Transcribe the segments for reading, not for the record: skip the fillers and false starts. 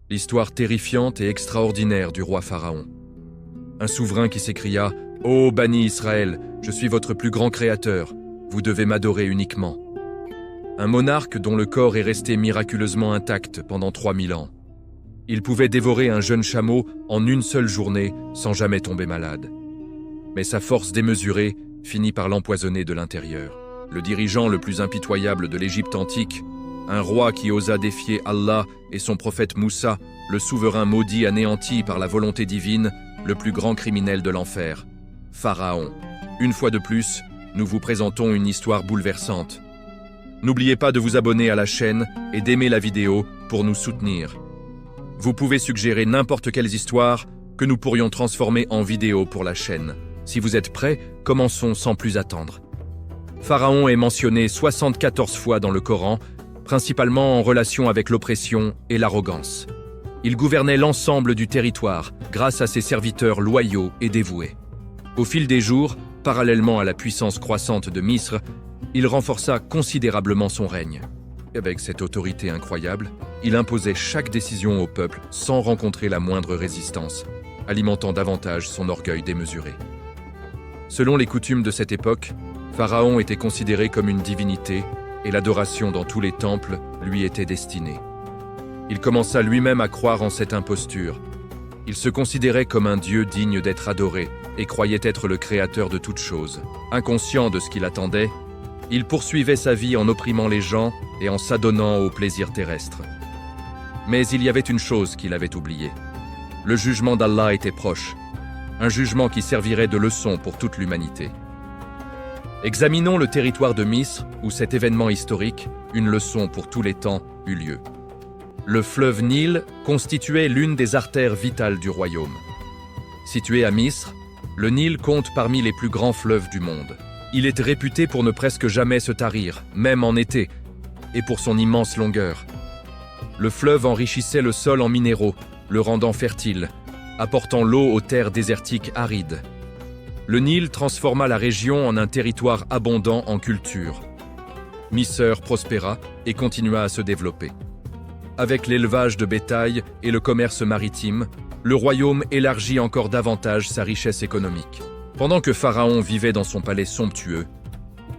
L'histoire terrifiante et extraordinaire du roi Pharaon. Un souverain qui s'écria « Ô Bani Israël, je suis votre plus grand créateur, vous devez m'adorer uniquement. » Un monarque dont le corps est resté miraculeusement intact pendant 3000 ans. Il pouvait dévorer un jeune chameau en une seule journée sans jamais tomber malade. Mais sa force démesurée finit par l'empoisonner de l'intérieur. Le dirigeant le plus impitoyable de l'Égypte antique, un roi qui osa défier Allah et son prophète Moussa, le souverain maudit anéanti par la volonté divine, le plus grand criminel de l'enfer, Pharaon. Une fois de plus, nous vous présentons une histoire bouleversante. N'oubliez pas de vous abonner à la chaîne et d'aimer la vidéo pour nous soutenir. Vous pouvez suggérer n'importe quelles histoires que nous pourrions transformer en vidéo pour la chaîne. Si vous êtes prêts, commençons sans plus attendre. Pharaon est mentionné 74 fois dans le Coran, principalement en relation avec l'oppression et l'arrogance. Il gouvernait l'ensemble du territoire grâce à ses serviteurs loyaux et dévoués. Au fil des jours, parallèlement à la puissance croissante de Misr, il renforça considérablement son règne. Avec cette autorité incroyable, il imposait chaque décision au peuple sans rencontrer la moindre résistance, alimentant davantage son orgueil démesuré. Selon les coutumes de cette époque, Pharaon était considéré comme une divinité et l'adoration dans tous les temples lui était destinée. Il commença lui-même à croire en cette imposture. Il se considérait comme un dieu digne d'être adoré et croyait être le créateur de toutes choses. Inconscient de ce qu'il attendait, il poursuivait sa vie en opprimant les gens et en s'adonnant aux plaisirs terrestres. Mais il y avait une chose qu'il avait oubliée. Le jugement d'Allah était proche, un jugement qui servirait de leçon pour toute l'humanité. Examinons le territoire de Misr, où cet événement historique, une leçon pour tous les temps, eut lieu. Le fleuve Nil constituait l'une des artères vitales du royaume. Situé à Misr, le Nil compte parmi les plus grands fleuves du monde. Il est réputé pour ne presque jamais se tarir, même en été, et pour son immense longueur. Le fleuve enrichissait le sol en minéraux, le rendant fertile, apportant l'eau aux terres désertiques arides. Le Nil transforma la région en un territoire abondant en culture. Misr prospéra et continua à se développer. Avec l'élevage de bétail et le commerce maritime, le royaume élargit encore davantage sa richesse économique. Pendant que Pharaon vivait dans son palais somptueux,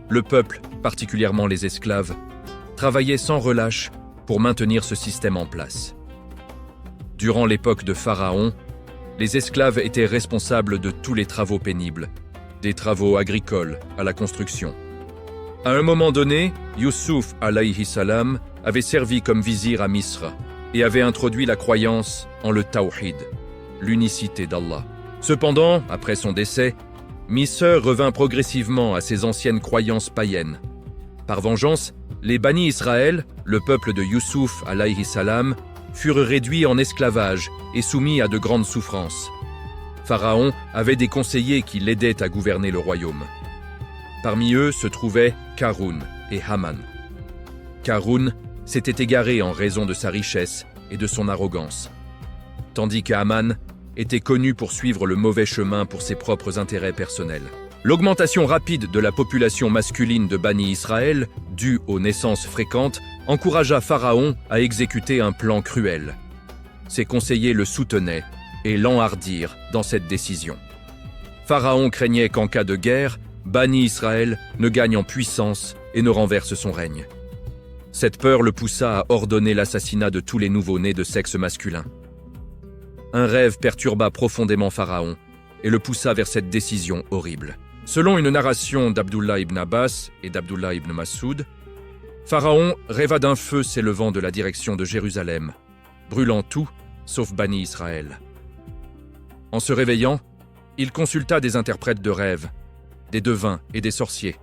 le peuple, particulièrement les esclaves, travaillait sans relâche pour maintenir ce système en place. Durant l'époque de Pharaon, les esclaves étaient responsables de tous les travaux pénibles, des travaux agricoles à la construction. À un moment donné, Youssouf alayhi salam avait servi comme vizir à Misr et avait introduit la croyance en le Tawhid, l'unicité d'Allah. Cependant, après son décès, Misr revint progressivement à ses anciennes croyances païennes. Par vengeance, les Bani Israël, le peuple de Youssouf alayhi salam, furent réduits en esclavage et soumis à de grandes souffrances. Pharaon avait des conseillers qui l'aidaient à gouverner le royaume. Parmi eux se trouvaient Karun et Haman. Karun s'était égaré en raison de sa richesse et de son arrogance, tandis que Haman était connu pour suivre le mauvais chemin pour ses propres intérêts personnels. L'augmentation rapide de la population masculine de Bani Israël, due aux naissances fréquentes, encouragea Pharaon à exécuter un plan cruel. Ses conseillers le soutenaient et l'enhardirent dans cette décision. Pharaon craignait qu'en cas de guerre, Bani Israël ne gagne en puissance et ne renverse son règne. Cette peur le poussa à ordonner l'assassinat de tous les nouveau-nés de sexe masculin. Un rêve perturba profondément Pharaon et le poussa vers cette décision horrible. Selon une narration d'Abdullah ibn Abbas et d'Abdullah ibn Mas'ud, Pharaon rêva d'un feu s'élevant de la direction de Jérusalem, brûlant tout sauf Bani Israël. En se réveillant, il consulta des interprètes de rêves, des devins et des sorciers.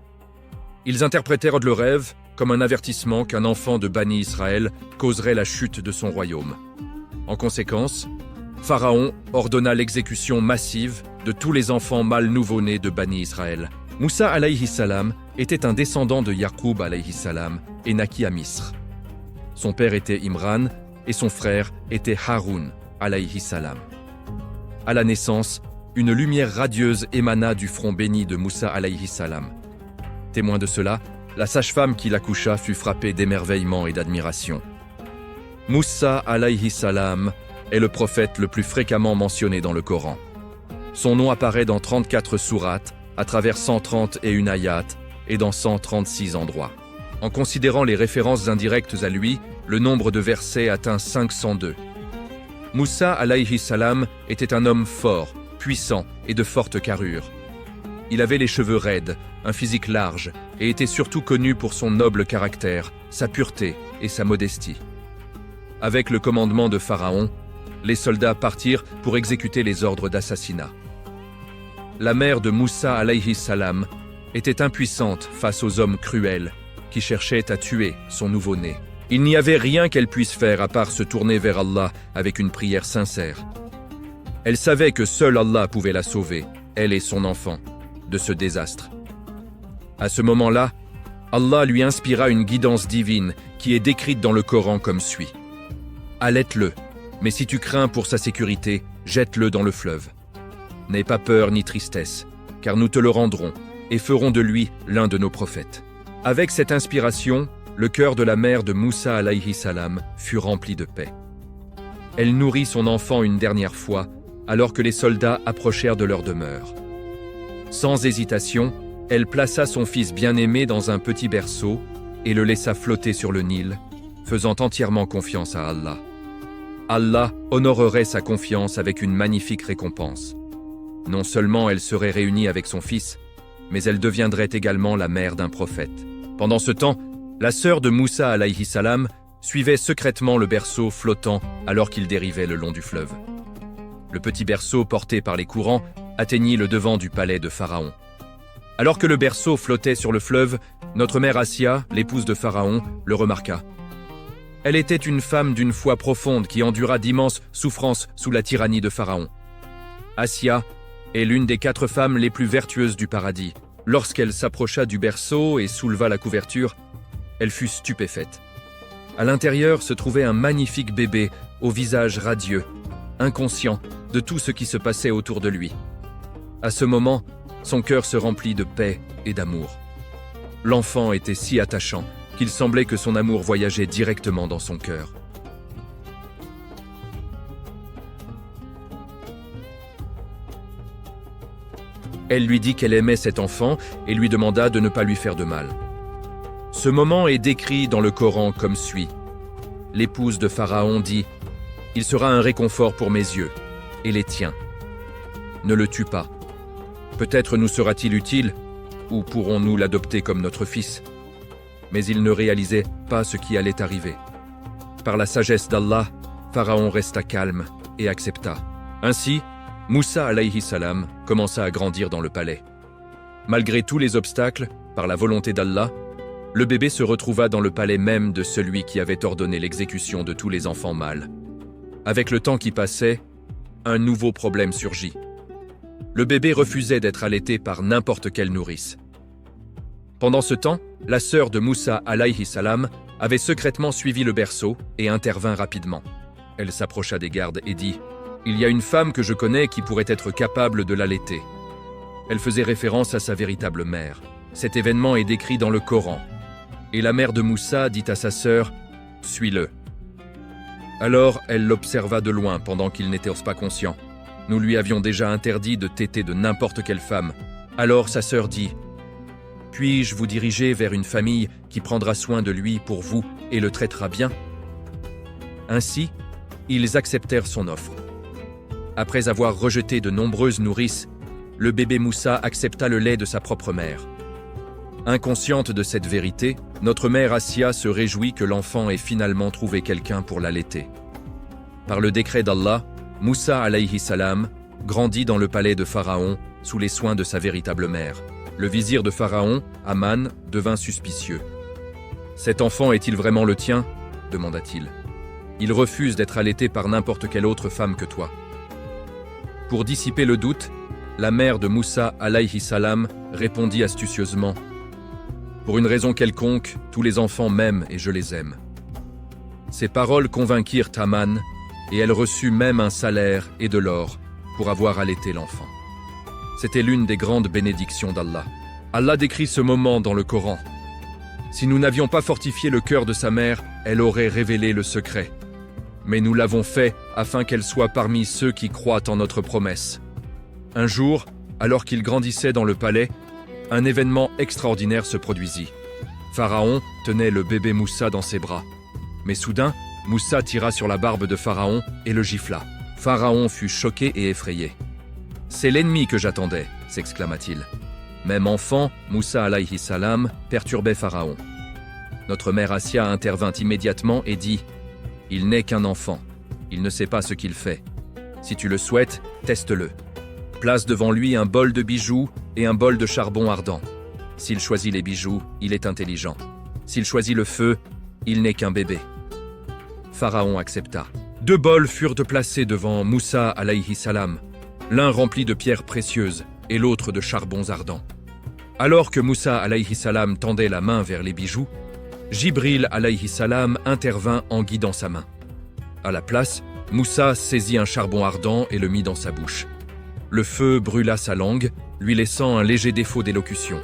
Ils interprétèrent le rêve comme un avertissement qu'un enfant de Bani Israël causerait la chute de son royaume. En conséquence, Pharaon ordonna l'exécution massive de tous les enfants mâles nouveau-nés de Bani Israël. Moussa alayhi salam était un descendant de Yaqub alayhi salam et naquit à Misr. Son père était Imran et son frère était Haroun alayhi salam. À la naissance, une lumière radieuse émana du front béni de Moussa alayhi salam. Témoin de cela, la sage-femme qui l'accoucha fut frappée d'émerveillement et d'admiration. Moussa alayhi salam est le prophète le plus fréquemment mentionné dans le Coran. Son nom apparaît dans 34 sourates, à travers 131 ayats et dans 136 endroits. En considérant les références indirectes à lui, le nombre de versets atteint 502. Moussa alayhi salam était un homme fort, puissant et de forte carrure. Il avait les cheveux raides, un physique large et était surtout connu pour son noble caractère, sa pureté et sa modestie. Avec le commandement de Pharaon, les soldats partirent pour exécuter les ordres d'assassinat. La mère de Moussa alayhi salam était impuissante face aux hommes cruels qui cherchaient à tuer son nouveau-né. Il n'y avait rien qu'elle puisse faire à part se tourner vers Allah avec une prière sincère. Elle savait que seul Allah pouvait la sauver, elle et son enfant, de ce désastre. À ce moment-là, Allah lui inspira une guidance divine qui est décrite dans le Coran comme suit. Allaite-le, mais si tu crains pour sa sécurité, jette-le dans le fleuve. N'aie pas peur ni tristesse, car nous te le rendrons et ferons de lui l'un de nos prophètes. Avec cette inspiration, le cœur de la mère de Moussa alayhi salam fut rempli de paix. Elle nourrit son enfant une dernière fois, alors que les soldats approchèrent de leur demeure. Sans hésitation, elle plaça son fils bien-aimé dans un petit berceau et le laissa flotter sur le Nil, faisant entièrement confiance à Allah. Allah honorerait sa confiance avec une magnifique récompense. Non seulement elle serait réunie avec son fils, mais elle deviendrait également la mère d'un prophète. Pendant ce temps, la sœur de Moussa alayhi salam suivait secrètement le berceau flottant alors qu'il dérivait le long du fleuve. Le petit berceau porté par les courants atteignit le devant du palais de Pharaon. Alors que le berceau flottait sur le fleuve, notre mère Assia, l'épouse de Pharaon, le remarqua. Elle était une femme d'une foi profonde qui endura d'immenses souffrances sous la tyrannie de Pharaon. Assia est l'une des 4 femmes les plus vertueuses du paradis. Lorsqu'elle s'approcha du berceau et souleva la couverture, elle fut stupéfaite. À l'intérieur se trouvait un magnifique bébé au visage radieux, inconscient de tout ce qui se passait autour de lui. À ce moment, son cœur se remplit de paix et d'amour. L'enfant était si attachant qu'il semblait que son amour voyageait directement dans son cœur. Elle lui dit qu'elle aimait cet enfant et lui demanda de ne pas lui faire de mal. Ce moment est décrit dans le Coran comme suit. L'épouse de Pharaon dit « Il sera un réconfort pour mes yeux et les tiens. Ne le tue pas. Peut-être nous sera-t-il utile ou pourrons-nous l'adopter comme notre fils ?» Mais il ne réalisait pas ce qui allait arriver. Par la sagesse d'Allah, Pharaon resta calme et accepta. Ainsi, Moussa alayhi salam commença à grandir dans le palais. Malgré tous les obstacles, par la volonté d'Allah, le bébé se retrouva dans le palais même de celui qui avait ordonné l'exécution de tous les enfants mâles. Avec le temps qui passait, un nouveau problème surgit. Le bébé refusait d'être allaité par n'importe quelle nourrice. Pendant ce temps, la sœur de Moussa alayhi salam avait secrètement suivi le berceau et intervint rapidement. Elle s'approcha des gardes et dit « Il y a une femme que je connais qui pourrait être capable de l'allaiter. » Elle faisait référence à sa véritable mère. Cet événement est décrit dans le Coran. Et la mère de Moussa dit à sa sœur « Suis-le ». Alors elle l'observa de loin pendant qu'il n'était pas conscient. Nous lui avions déjà interdit de téter de n'importe quelle femme. Alors sa sœur dit « Puis-je vous diriger vers une famille qui prendra soin de lui pour vous et le traitera bien ?» Ainsi, ils acceptèrent son offre. Après avoir rejeté de nombreuses nourrices, le bébé Moussa accepta le lait de sa propre mère. Inconsciente de cette vérité, notre mère Assia se réjouit que l'enfant ait finalement trouvé quelqu'un pour l'allaiter. Par le décret d'Allah, Moussa alayhi salam grandit dans le palais de Pharaon sous les soins de sa véritable mère. Le vizir de Pharaon, Aman, devint suspicieux. « Cet enfant est-il vraiment le tien ?» demanda-t-il. « Il refuse d'être allaité par n'importe quelle autre femme que toi. » Pour dissiper le doute, la mère de Moussa alayhi salam répondit astucieusement « Pour une raison quelconque, tous les enfants m'aiment et je les aime. » Ces paroles convainquirent Aman et elle reçut même un salaire et de l'or pour avoir allaité l'enfant. C'était l'une des grandes bénédictions d'Allah. Allah décrit ce moment dans le Coran. Si nous n'avions pas fortifié le cœur de sa mère, elle aurait révélé le secret. mais nous l'avons fait afin qu'elle soit parmi ceux qui croient en notre promesse. » Un jour, alors qu'il grandissait dans le palais, un événement extraordinaire se produisit. Pharaon tenait le bébé Moussa dans ses bras. Mais soudain, Moussa tira sur la barbe de Pharaon et le gifla. Pharaon fut choqué et effrayé. « C'est l'ennemi que j'attendais » s'exclama-t-il. Même enfant, Moussa alayhi salam perturbait Pharaon. Notre mère Assia intervint immédiatement et dit « Il n'est qu'un enfant, il ne sait pas ce qu'il fait. Si tu le souhaites, teste-le. Place devant lui un bol de bijoux et un bol de charbon ardent. S'il choisit les bijoux, il est intelligent. S'il choisit le feu, il n'est qu'un bébé. » Pharaon accepta. 2 bols furent placés devant Moussa alayhi salam, l'un rempli de pierres précieuses et l'autre de charbons ardents. Alors que Moussa alayhi salam tendait la main vers les bijoux, Jibril alayhi salam intervint en guidant sa main. À la place, Moussa saisit un charbon ardent et le mit dans sa bouche. Le feu brûla sa langue, lui laissant un léger défaut d'élocution.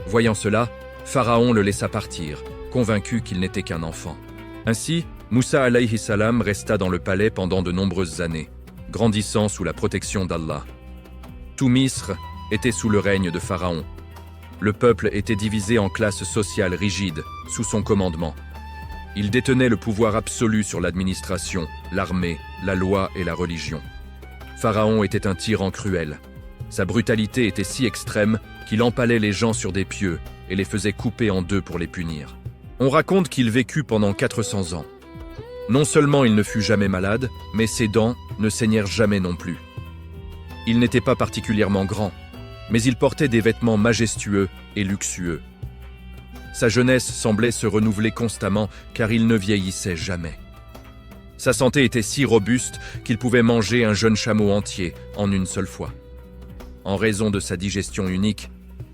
Voyant cela, Pharaon le laissa partir, convaincu qu'il n'était qu'un enfant. Ainsi, Moussa alayhi salam resta dans le palais pendant de nombreuses années, grandissant sous la protection d'Allah. Tout Misr était sous le règne de Pharaon. Le peuple était divisé en classes sociales rigides, sous son commandement. Il détenait le pouvoir absolu sur l'administration, l'armée, la loi et la religion. Pharaon était un tyran cruel. Sa brutalité était si extrême qu'il empalait les gens sur des pieux et les faisait couper en 2 pour les punir. On raconte qu'il vécut pendant 400 ans. Non seulement il ne fut jamais malade, mais ses dents ne saignèrent jamais non plus. Il n'était pas particulièrement grand, mais il portait des vêtements majestueux et luxueux. Sa jeunesse semblait se renouveler constamment car il ne vieillissait jamais. Sa santé était si robuste qu'il pouvait manger un jeune chameau entier en une seule fois. En raison de sa digestion unique,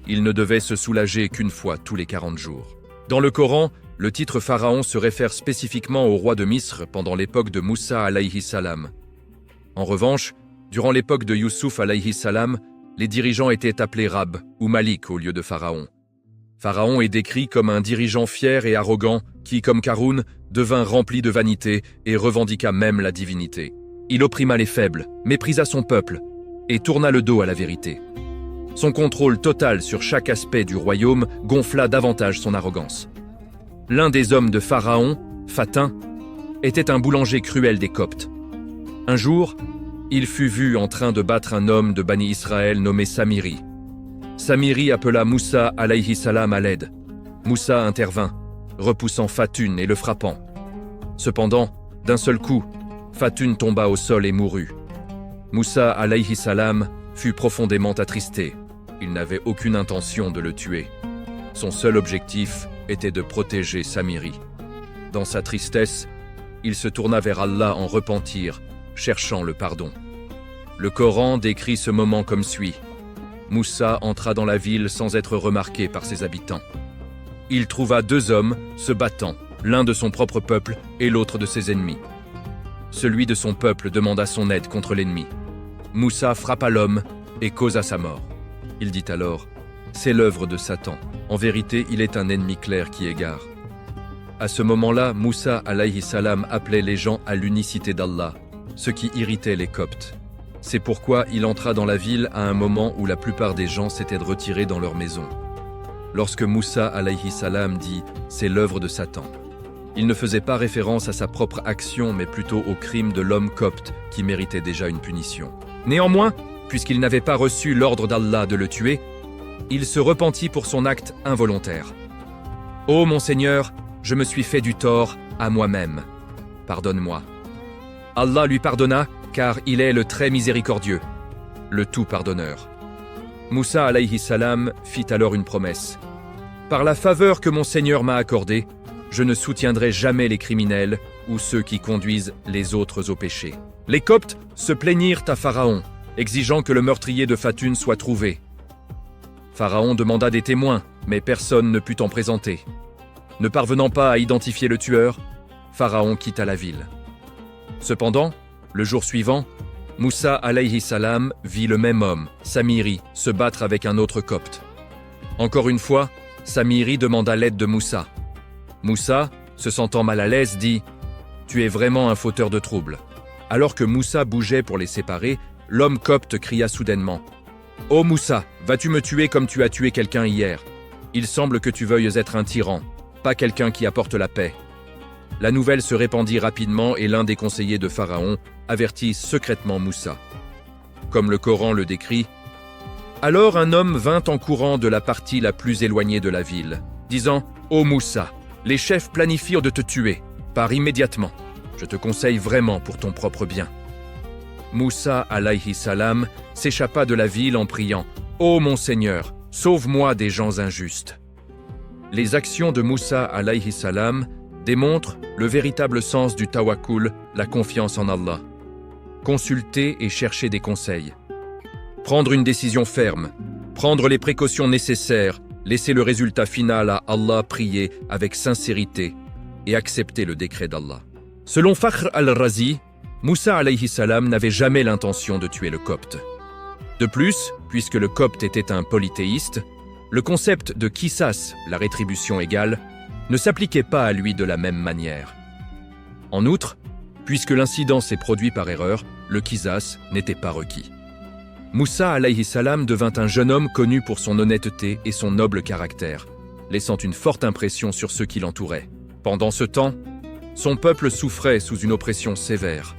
il ne devait se soulager qu'une fois tous les 40 jours. Dans le Coran, le titre pharaon se réfère spécifiquement au roi de Misr pendant l'époque de Moussa alayhi salam. En revanche, durant l'époque de Youssouf alayhi salam, les dirigeants étaient appelés Rab ou Malik au lieu de pharaon. Pharaon est décrit comme un dirigeant fier et arrogant qui, comme Karoun, devint rempli de vanité et revendiqua même la divinité. Il opprima les faibles, méprisa son peuple et tourna le dos à la vérité. Son contrôle total sur chaque aspect du royaume gonfla davantage son arrogance. L'un des hommes de Pharaon, Fatin, était un boulanger cruel des Coptes. Un jour, il fut vu en train de battre un homme de Bani Israël nommé Samiri. Samiri appela Moussa alayhi salam à l'aide. Moussa intervint, repoussant Fatun et le frappant. Cependant, d'un seul coup, Fatun tomba au sol et mourut. Moussa alayhi salam fut profondément attristé. Il n'avait aucune intention de le tuer. Son seul objectif était de protéger Samiri. Dans sa tristesse, il se tourna vers Allah en repentir, cherchant le pardon. Le Coran décrit ce moment comme suit. Moussa entra dans la ville sans être remarqué par ses habitants. Il trouva 2 hommes se battant, l'un de son propre peuple et l'autre de ses ennemis. Celui de son peuple demanda son aide contre l'ennemi. Moussa frappa l'homme et causa sa mort. Il dit alors « C'est l'œuvre de Satan. En vérité, il est un ennemi clair qui égare. » À ce moment-là, Moussa alayhi salam appelait les gens à l'unicité d'Allah, ce qui irritait les Coptes. C'est pourquoi il entra dans la ville à un moment où la plupart des gens s'étaient retirés dans leur maison. Lorsque Moussa alayhi salam dit « C'est l'œuvre de Satan », il ne faisait pas référence à sa propre action mais plutôt au crime de l'homme copte qui méritait déjà une punition. Néanmoins, puisqu'il n'avait pas reçu l'ordre d'Allah de le tuer, il se repentit pour son acte involontaire. « Ô mon Seigneur, je me suis fait du tort à moi-même. Pardonne-moi. » Allah lui pardonna car il est le très miséricordieux, le tout pardonneur. Moussa alayhi salam fit alors une promesse. « Par la faveur que mon Seigneur m'a accordée, je ne soutiendrai jamais les criminels ou ceux qui conduisent les autres au péché. » Les Coptes se plaignirent à Pharaon, exigeant que le meurtrier de Fatun soit trouvé. Pharaon demanda des témoins, mais personne ne put en présenter. Ne parvenant pas à identifier le tueur, Pharaon quitta la ville. Cependant, le jour suivant, Moussa alayhi salam vit le même homme, Samiri, se battre avec un autre Copte. Encore une fois, Samiri demanda l'aide de Moussa. Moussa, se sentant mal à l'aise, dit « Tu es vraiment un fauteur de troubles. » Alors que Moussa bougeait pour les séparer, l'homme copte cria soudainement « Oh Moussa, vas-tu me tuer comme tu as tué quelqu'un hier? Il semble que tu veuilles être un tyran, pas quelqu'un qui apporte la paix. » La nouvelle se répandit rapidement et l'un des conseillers de Pharaon avertit secrètement Moussa. Comme le Coran le décrit, « Alors un homme vint en courant de la partie la plus éloignée de la ville, disant « Ô Moussa, les chefs planifient de te tuer. Pars immédiatement. Je te conseille vraiment pour ton propre bien. » Moussa alayhi salam s'échappa de la ville en priant « Ô mon Seigneur, sauve-moi des gens injustes. » Les actions de Moussa alayhi salam démontrent le véritable sens du tawakkul, la confiance en Allah. Consulter et chercher des conseils. Prendre une décision ferme, prendre les précautions nécessaires, laisser le résultat final à Allah, prier avec sincérité et accepter le décret d'Allah. Selon Fakhr al-Razi, Moussa alayhi salam n'avait jamais l'intention de tuer le copte. De plus, puisque le copte était un polythéiste, le concept de qisas, la rétribution égale, ne s'appliquait pas à lui de la même manière. En outre, puisque l'incident s'est produit par erreur, le qisas n'était pas requis. Moussa alayhi salam devint un jeune homme connu pour son honnêteté et son noble caractère, laissant une forte impression sur ceux qui l'entouraient. Pendant ce temps, son peuple souffrait sous une oppression sévère.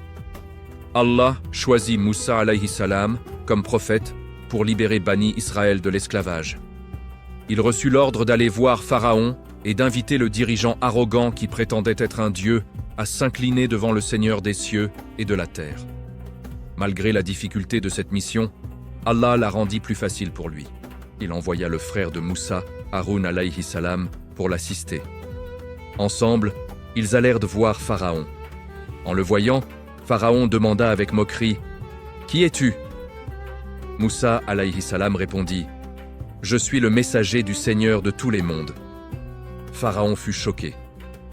Allah choisit Moussa alayhi salam comme prophète pour libérer Bani Israël de l'esclavage. Il reçut l'ordre d'aller voir Pharaon et d'inviter le dirigeant arrogant qui prétendait être un dieu à s'incliner devant le Seigneur des cieux et de la terre. Malgré la difficulté de cette mission, Allah la rendit plus facile pour lui. Il envoya le frère de Moussa, Haroun alayhi salam, pour l'assister. Ensemble, ils allèrent voir Pharaon. En le voyant, Pharaon demanda avec moquerie « Qui es-tu » Moussa alayhi salam répondit « Je suis le messager du Seigneur de tous les mondes. » Pharaon fut choqué.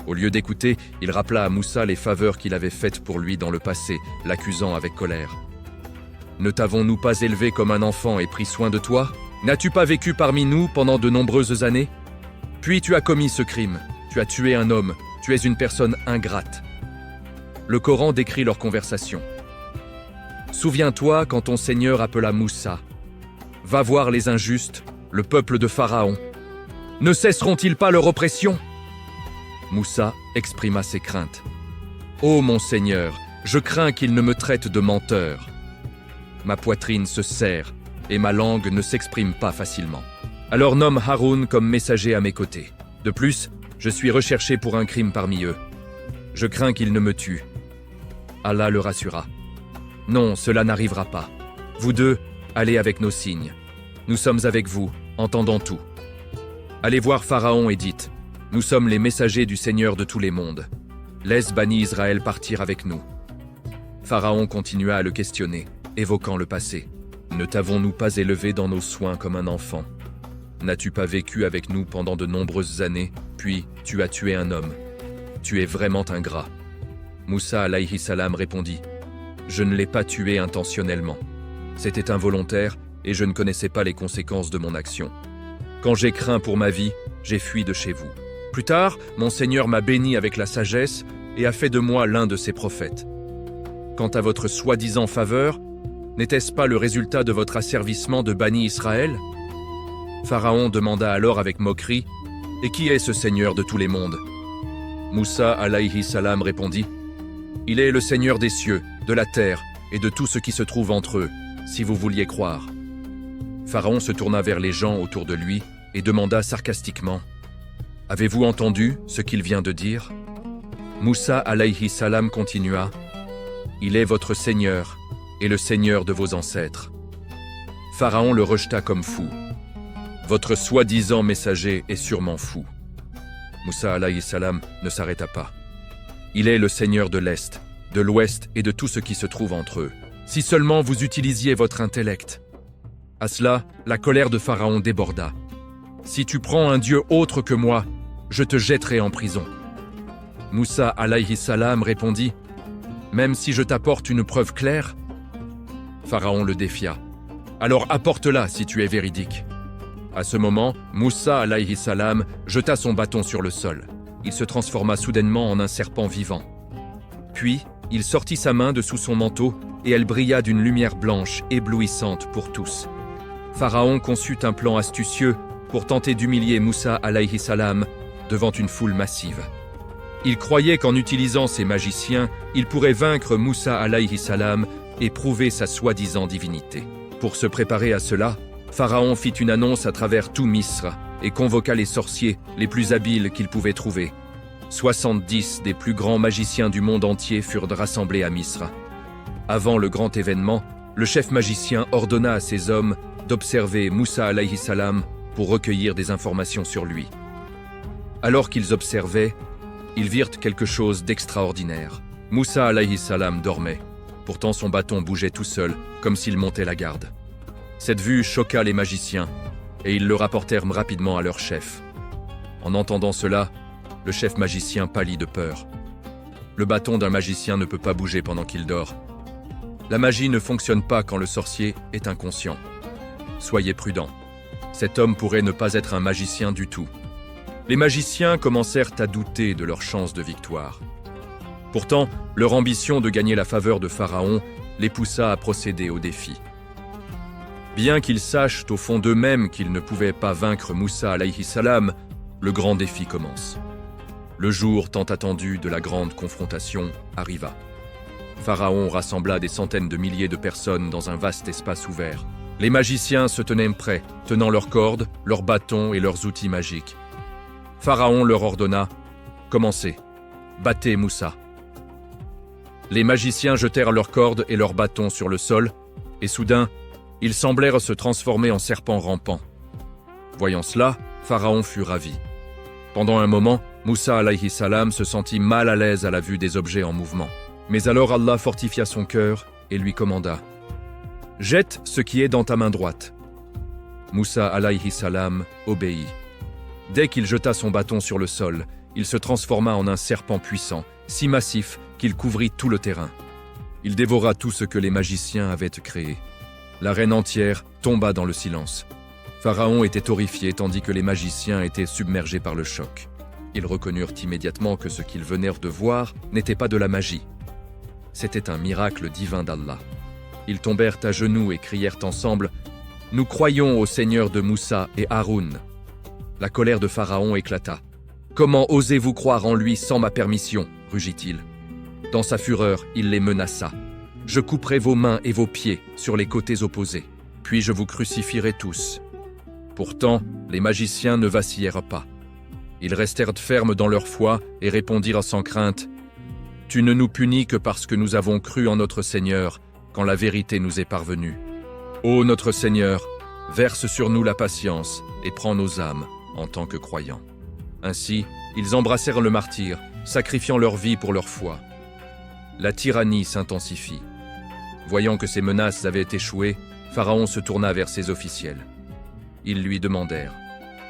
Au lieu d'écouter, il rappela à Moussa les faveurs qu'il avait faites pour lui dans le passé, l'accusant avec colère. « Ne t'avons-nous pas élevé comme un enfant et pris soin de toi? N'as-tu pas vécu parmi nous pendant de nombreuses années? Puis tu as commis ce crime, tu as tué un homme, tu es une personne ingrate. » Le Coran décrit leur conversation. « Souviens-toi quand ton Seigneur appela Moussa. Va voir les injustes, le peuple de Pharaon. Ne cesseront-ils pas leur oppression ?» Moussa exprima ses craintes. « Ô mon Seigneur, je crains qu'ils ne me traitent de menteur. Ma poitrine se serre et ma langue ne s'exprime pas facilement. Alors nomme Haroun comme messager à mes côtés. De plus, je suis recherché pour un crime parmi eux. Je crains qu'ils ne me tuent. » Allah le rassura. « Non, cela n'arrivera pas. Vous deux, allez avec nos signes. Nous sommes avec vous, entendant tout. Allez voir Pharaon et dites, nous sommes les messagers du Seigneur de tous les mondes. Laisse Bani Israël partir avec nous. » Pharaon continua à le questionner, évoquant le passé. « Ne t'avons-nous pas élevé dans nos soins comme un enfant? N'as-tu pas vécu avec nous pendant de nombreuses années, puis tu as tué un homme? Tu es vraiment ingrat. » Moussa alayhi salam répondit « Je ne l'ai pas tué intentionnellement. C'était involontaire et je ne connaissais pas les conséquences de mon action. Quand j'ai craint pour ma vie, j'ai fui de chez vous. Plus tard, mon Seigneur m'a béni avec la sagesse et a fait de moi l'un de ses prophètes. Quant à votre soi-disant faveur, n'était-ce pas le résultat de votre asservissement de Bani Israël ?» Pharaon demanda alors avec moquerie « Et qui est ce Seigneur de tous les mondes ?» Moussa alayhi salam répondit « Il est le Seigneur des cieux, de la terre et de tout ce qui se trouve entre eux, si vous vouliez croire. » Pharaon se tourna vers les gens autour de lui et demanda sarcastiquement « Avez-vous entendu ce qu'il vient de dire ?» Moussa alayhi salam continua « Il est votre Seigneur et le Seigneur de vos ancêtres. » Pharaon le rejeta comme fou. « Votre soi-disant messager est sûrement fou. » Moussa alayhi salam ne s'arrêta pas. « Il est le Seigneur de l'Est, de l'Ouest et de tout ce qui se trouve entre eux. Si seulement vous utilisiez votre intellect. » À cela, la colère de Pharaon déborda. « Si tu prends un Dieu autre que moi, je te jetterai en prison. » Moussa alayhi salam répondit « Même si je t'apporte une preuve claire ?» Pharaon le défia. « Alors apporte-la si tu es véridique. » À ce moment, Moussa alayhi salam jeta son bâton sur le sol. Il se transforma soudainement en un serpent vivant. Puis, il sortit sa main de sous son manteau et elle brilla d'une lumière blanche éblouissante pour tous. Pharaon conçut un plan astucieux pour tenter d'humilier Moussa alayhi salam devant une foule massive. Il croyait qu'en utilisant ses magiciens, il pourrait vaincre Moussa alayhi salam et prouver sa soi-disant divinité. Pour se préparer à cela, Pharaon fit une annonce à travers tout Misr et convoqua les sorciers les plus habiles qu'il pouvait trouver. 70 des plus grands magiciens du monde entier furent rassemblés à Misr. Avant le grand événement, le chef magicien ordonna à ses hommes d'observer Moussa alayhi salam pour recueillir des informations sur lui. Alors qu'ils observaient, ils virent quelque chose d'extraordinaire. Moussa alayhi salam dormait. Pourtant son bâton bougeait tout seul, comme s'il montait la garde. Cette vue choqua les magiciens, et ils le rapportèrent rapidement à leur chef. En entendant cela, le chef magicien pâlit de peur. Le bâton d'un magicien ne peut pas bouger pendant qu'il dort. La magie ne fonctionne pas quand le sorcier est inconscient. Soyez prudents. Cet homme pourrait ne pas être un magicien du tout. Les magiciens commencèrent à douter de leurs chances de victoire. Pourtant, leur ambition de gagner la faveur de Pharaon les poussa à procéder au défi. Bien qu'ils sachent au fond d'eux-mêmes qu'ils ne pouvaient pas vaincre Moussa alayhi salam, le grand défi commence. Le jour tant attendu de la grande confrontation arriva. Pharaon rassembla des centaines de milliers de personnes dans un vaste espace ouvert. Les magiciens se tenaient prêts, tenant leurs cordes, leurs bâtons et leurs outils magiques. Pharaon leur ordonna « Commencez, battez Moussa ». Les magiciens jetèrent leurs cordes et leurs bâtons sur le sol, et soudain, ils semblèrent se transformer en serpents rampants. Voyant cela, Pharaon fut ravi. Pendant un moment, Moussa alayhi salam se sentit mal à l'aise à la vue des objets en mouvement. Mais alors Allah fortifia son cœur et lui commanda « Jette ce qui est dans ta main droite ». Moussa alayhi salam obéit. Dès qu'il jeta son bâton sur le sol, il se transforma en un serpent puissant, si massif qu'il couvrit tout le terrain. Il dévora tout ce que les magiciens avaient créé. La reine entière tomba dans le silence. Pharaon était horrifié tandis que les magiciens étaient submergés par le choc. Ils reconnurent immédiatement que ce qu'ils venaient de voir n'était pas de la magie. C'était un miracle divin d'Allah. Ils tombèrent à genoux et crièrent ensemble « Nous croyons au Seigneur de Moussa et Haroun ». La colère de Pharaon éclata. « Comment osez-vous croire en lui sans ma permission ?» rugit-il. Dans sa fureur, il les menaça. « Je couperai vos mains et vos pieds sur les côtés opposés, puis je vous crucifierai tous. » Pourtant, les magiciens ne vacillèrent pas. Ils restèrent fermes dans leur foi et répondirent sans crainte « Tu ne nous punis que parce que nous avons cru en notre Seigneur quand la vérité nous est parvenue. Ô notre Seigneur, verse sur nous la patience et prends nos âmes en tant que croyants. » Ainsi, ils embrassèrent le martyre, sacrifiant leur vie pour leur foi. La tyrannie s'intensifie. Voyant que ses menaces avaient échoué, Pharaon se tourna vers ses officiels. Ils lui demandèrent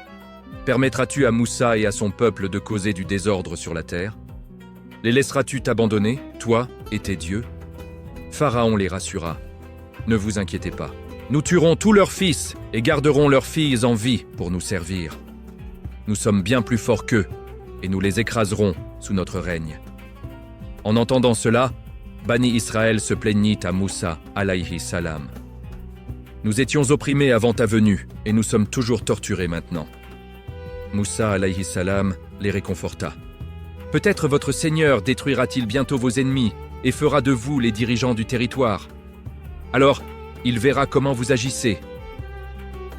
« Permettras-tu à Moussa et à son peuple de causer du désordre sur la terre? Les laisseras-tu t'abandonner, toi et tes dieux ?» Pharaon les rassura. « Ne vous inquiétez pas. Nous tuerons tous leurs fils et garderons leurs filles en vie pour nous servir. Nous sommes bien plus forts qu'eux et nous les écraserons sous notre règne. » En entendant cela, Bani Israël se plaignit à Moussa alayhi salam. « Nous étions opprimés avant ta venue et nous sommes toujours torturés maintenant. » Moussa alayhi salam les réconforta. « Peut-être votre Seigneur détruira-t-il bientôt vos ennemis et fera de vous les dirigeants du territoire. Alors, il verra comment vous agissez. »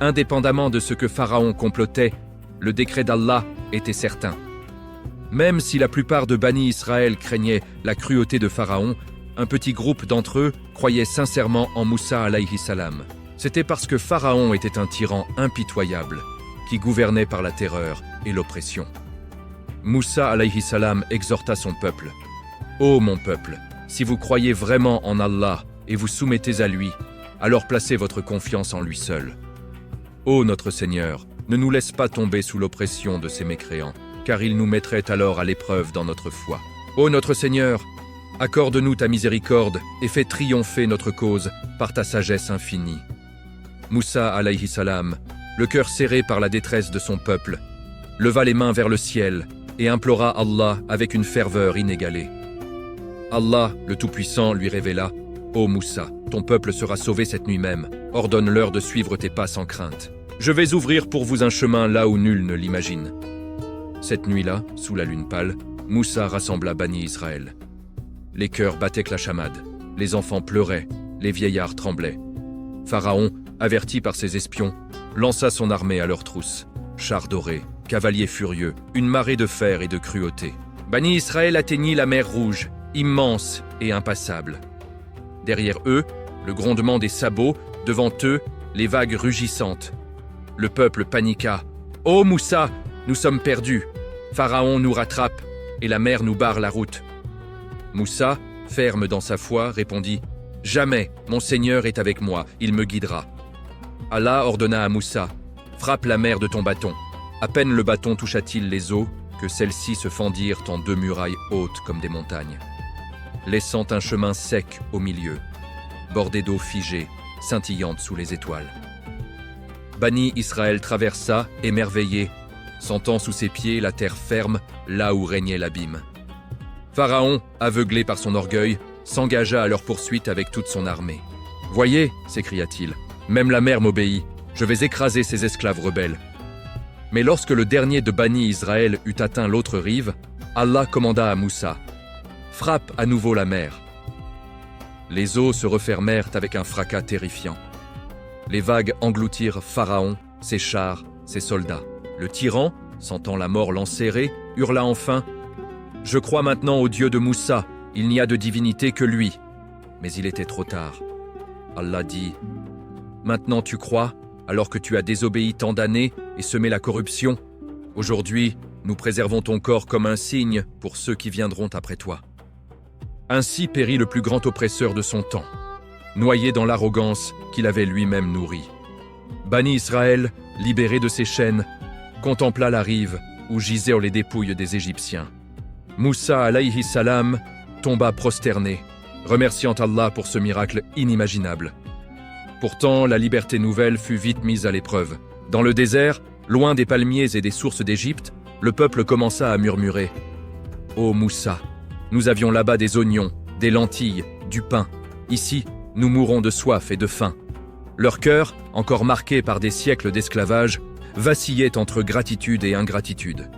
Indépendamment de ce que Pharaon complotait, le décret d'Allah était certain. Même si la plupart de Bani Israël craignaient la cruauté de Pharaon, un petit groupe d'entre eux croyait sincèrement en Moussa alayhi salam. C'était parce que Pharaon était un tyran impitoyable, qui gouvernait par la terreur et l'oppression. Moussa alayhi salam exhorta son peuple. « Ô mon peuple, si vous croyez vraiment en Allah et vous soumettez à lui, alors placez votre confiance en lui seul. Ô notre Seigneur, ne nous laisse pas tomber sous l'oppression de ces mécréants, car ils nous mettraient alors à l'épreuve dans notre foi. Ô notre Seigneur, accorde-nous ta miséricorde et fais triompher notre cause par ta sagesse infinie. » Moussa alayhi salam, le cœur serré par la détresse de son peuple, leva les mains vers le ciel et implora Allah avec une ferveur inégalée. « Allah, le Tout-Puissant, lui révéla « Ô Moussa, ton peuple sera sauvé cette nuit même. Ordonne-leur de suivre tes pas sans crainte. Je vais ouvrir pour vous un chemin là où nul ne l'imagine. » Cette nuit-là, sous la lune pâle, Moussa rassembla Bani Israël. Les cœurs battaient que la chamade, les enfants pleuraient, les vieillards tremblaient. Pharaon, averti par ses espions, lança son armée à leur trousse. Chars dorés, cavaliers furieux, une marée de fer et de cruauté. Bani Israël atteignit la mer Rouge, immense et impassable. Derrière eux, le grondement des sabots, devant eux, les vagues rugissantes. Le peuple paniqua. « Ô Moussa, nous sommes perdus. Pharaon nous rattrape et la mer nous barre la route. » Moussa, ferme dans sa foi, répondit « Jamais, mon Seigneur est avec moi, il me guidera. » Allah ordonna à Moussa « Frappe la mer de ton bâton. » À peine le bâton toucha-t-il les eaux que celles-ci se fendirent en deux murailles hautes comme des montagnes, laissant un chemin sec au milieu, bordé d'eau figée, scintillante sous les étoiles. Bani Israël traversa, émerveillé, sentant sous ses pieds la terre ferme, là où régnait l'abîme. Pharaon, aveuglé par son orgueil, s'engagea à leur poursuite avec toute son armée. « Voyez, s'écria-t-il, même la mer m'obéit, je vais écraser ces esclaves rebelles. » Mais lorsque le dernier de Bani Israël eut atteint l'autre rive, Allah commanda à Moussa « Frappe à nouveau la mer. » Les eaux se refermèrent avec un fracas terrifiant. Les vagues engloutirent Pharaon, ses chars, ses soldats. Le tyran, sentant la mort l'enserrer, hurla enfin « Je crois maintenant au Dieu de Moussa, il n'y a de divinité que lui. » Mais il était trop tard. Allah dit « Maintenant tu crois, alors que tu as désobéi tant d'années et semé la corruption. Aujourd'hui, nous préservons ton corps comme un signe pour ceux qui viendront après toi. » Ainsi périt le plus grand oppresseur de son temps, noyé dans l'arrogance qu'il avait lui-même nourrie. Bani Israël, libéré de ses chaînes, contempla la rive où gisaient les dépouilles des Égyptiens. Moussa alayhi salam tomba prosterné, remerciant Allah pour ce miracle inimaginable. Pourtant, la liberté nouvelle fut vite mise à l'épreuve. Dans le désert, loin des palmiers et des sources d'Égypte, le peuple commença à murmurer « Ô Moussa, nous avions là-bas des oignons, des lentilles, du pain. Ici, nous mourons de soif et de faim. » Leur cœur, encore marqué par des siècles d'esclavage, vacillait entre gratitude et ingratitude.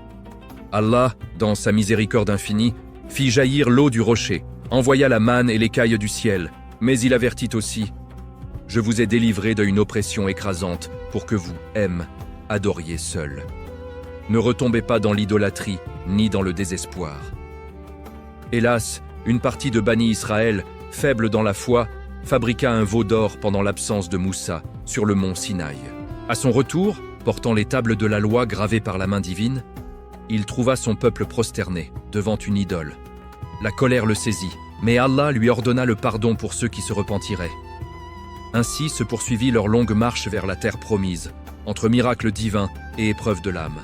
Allah, dans sa miséricorde infinie, fit jaillir l'eau du rocher, envoya la manne et l'écaille du ciel, mais il avertit aussi « Je vous ai délivré d'une oppression écrasante pour que vous, adoriez seul. Ne retombez pas dans l'idolâtrie ni dans le désespoir. » Hélas, une partie de Bani Israël, faible dans la foi, fabriqua un veau d'or pendant l'absence de Moussa sur le mont Sinaï. À son retour, portant les tables de la loi gravées par la main divine, il trouva son peuple prosterné devant une idole. La colère le saisit, mais Allah lui ordonna le pardon pour ceux qui se repentiraient. Ainsi se poursuivit leur longue marche vers la terre promise, entre miracles divins et épreuves de l'âme.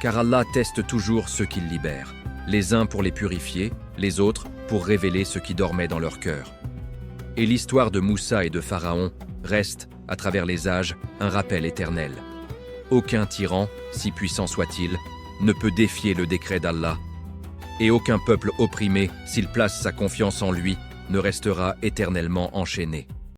Car Allah teste toujours ceux qu'il libère, les uns pour les purifier, les autres pour révéler ce qui dormait dans leur cœur. Et l'histoire de Moussa et de Pharaon reste, à travers les âges, un rappel éternel. Aucun tyran, si puissant soit-il, ne peut défier le décret d'Allah, et aucun peuple opprimé, s'il place sa confiance en lui, ne restera éternellement enchaîné.